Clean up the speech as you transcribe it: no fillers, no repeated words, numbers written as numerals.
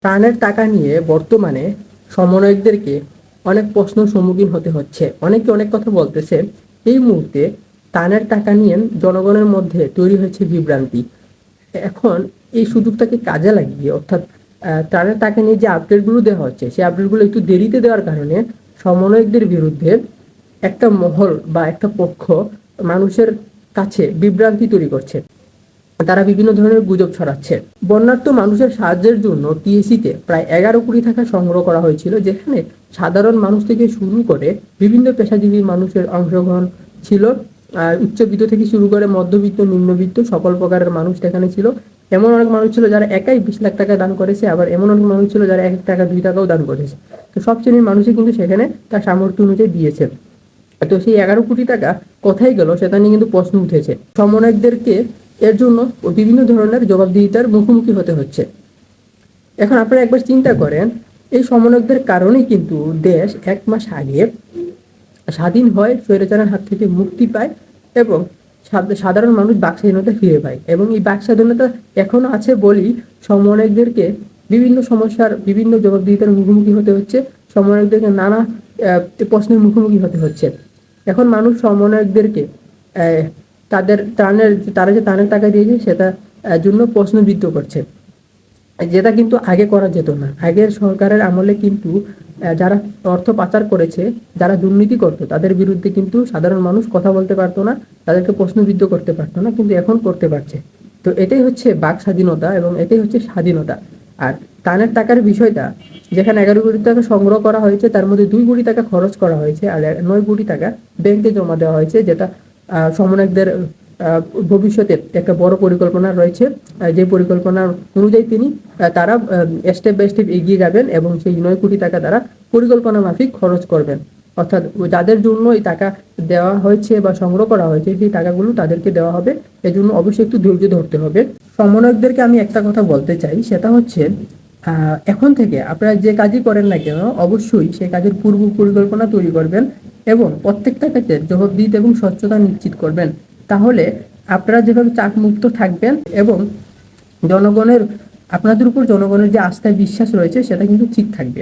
ত্রাণের টাকা নিয়ে বর্তমানে সমন্বয়কদেরকে অনেক প্রশ্নের সম্মুখীন হতে হচ্ছে। অনেকে অনেক কথা বলতেছে। এই মুহূর্তে ত্রাণের টাকা নিয়ে জনগণের মধ্যে তৈরি হয়েছে বিভ্রান্তি। এখন এই সুযোগটাকে কাজে লাগিয়ে, অর্থাৎ ত্রাণের টাকা নিয়ে যে আপডেটগুলো দেওয়া হচ্ছে, সেই আপডেটগুলো একটু দেরিতে দেওয়ার কারণে সমন্বয়কদের বিরুদ্ধে একটা মহল বা একটা পক্ষ মানুষের কাছে বিভ্রান্তি তৈরি করছে। তারা বিভিন্ন ধরনের গুজব ছড়াচ্ছে। বন্যার্ত মানুষের সাহায্যের জন্য টিএসিতে প্রায় 11 কোটি টাকা সংগ্রহ করা হয়েছিল, যেখানে সাধারণ মানুষ থেকে শুরু করে বিভিন্ন পেশাজীবী মানুষের অংশগ্রহণ ছিল। উচ্চবিত্ত থেকে শুরু করে মধ্যবিত্ত, নিম্নবিত্ত সকল প্রকারের মানুষ এখানে ছিল। এমন অনেক মানুষ ছিল যারা একাই 20 লাখ টাকা দান করেছে, আবার এমন অনেক মানুষ ছিল যারা 1 টাকা 2 টাকাও দান করেছে। তো সব শ্রেণীর মানুষই কিন্তু সেখানে তার সামর্থ্য অনুযায়ী দিয়েছে। তো সেই 11 কোটি টাকা কোথায় গেল সেটা নিয়ে কিন্তু প্রশ্ন উঠেছে। সমন্বয়কদেরকে এর জন্য বিভিন্ন ধরনের জবাবদিহিতার মুখোমুখি হতে হচ্ছে। এখন আপনারা একবার চিন্তা করেন, এই সমন্বয়কদের কারণেই কিন্তু দেশ 1 মাস আগে স্বাধীন হয়, স্বৈরাচারের হাত থেকে মুক্তি পায় এবং সাধারণ মানুষ বাকস্বাধীনতা ফিরে পায়। এবং এই বাকস্বাধীনতা এখনো আছে বলেই সমন্বয়কদেরকে বিভিন্ন সমস্যার, বিভিন্ন জবাবদিহিতার মুখোমুখি হতে হচ্ছে। সমন্বয়কদেরকে নানা প্রশ্নের মুখোমুখি হতে হচ্ছে। এখন মানুষ সমন্বয়কদেরকে তারা যে ত্রাণের টাকা দিয়েছে সেটা জন্য প্রশ্নবিদ্ধ করছে, যেটা কিন্তু আগে করা যেত না। আগের সরকারের আমলে কিন্তু যারা অর্থ পাচার করেছে, যারা দুর্নীতি করতো, তাদের বিরুদ্ধে কিন্তু সাধারণ মানুষ কথা বলতে পারতো না, তাদেরকে প্রশ্নবিদ্ধ করতে পারতো না, কিন্তু এখন করতে পারছে। তো এটাই হচ্ছে বাক স্বাধীনতা এবং এটাই হচ্ছে স্বাধীনতা। আর ত্রাণের টাকার বিষয়টা, যেখানে 11 কোটি টাকা সংগ্রহ করা হয়েছে, তার মধ্যে 2 কোটি টাকা খরচ করা হয়েছে আর 9 কোটি টাকা ব্যাংকে জমা দেওয়া হয়েছে, যেটা সমন্বয়কদের ভবিষ্যতে একটা বড় পরিকল্পনা রয়েছে। যে পরিকল্পনা অনুযায়ী তারা স্টেপ বাই স্টেপ এগিয়ে যাবেন এবং সেই 9 কোটি টাকা তারা পরিকল্পনা মাফিক খরচ করবেন। অর্থাৎ যাদের জন্য এই টাকা দেওয়া হয়েছে বা সংগ্রহ করা হয়েছে, সেই টাকাগুলো তাদেরকে দেওয়া হবে। এজন্য অবশ্যই একটু ধৈর্য ধরতে হবে। সমন্বয়কদেরকে আমি একটা কথা বলতে চাই, সেটা হচ্ছে এখন থেকে আপনারা যে কাজই করেন না কেন, অবশ্যই সেই কাজের পূর্ব পরিকল্পনা তৈরি করবেন এবং প্রত্যেকটা কাজের জবাবদিহিতা এবং স্বচ্ছতা নিশ্চিত করবেন। তাহলে আপনারা যেভাবে চাপ মুক্ত থাকবেন এবং জনগণের, আপনাদের উপর জনগণের যে আস্থা বিশ্বাস রয়েছে সেটা কিন্তু ঠিক থাকবে।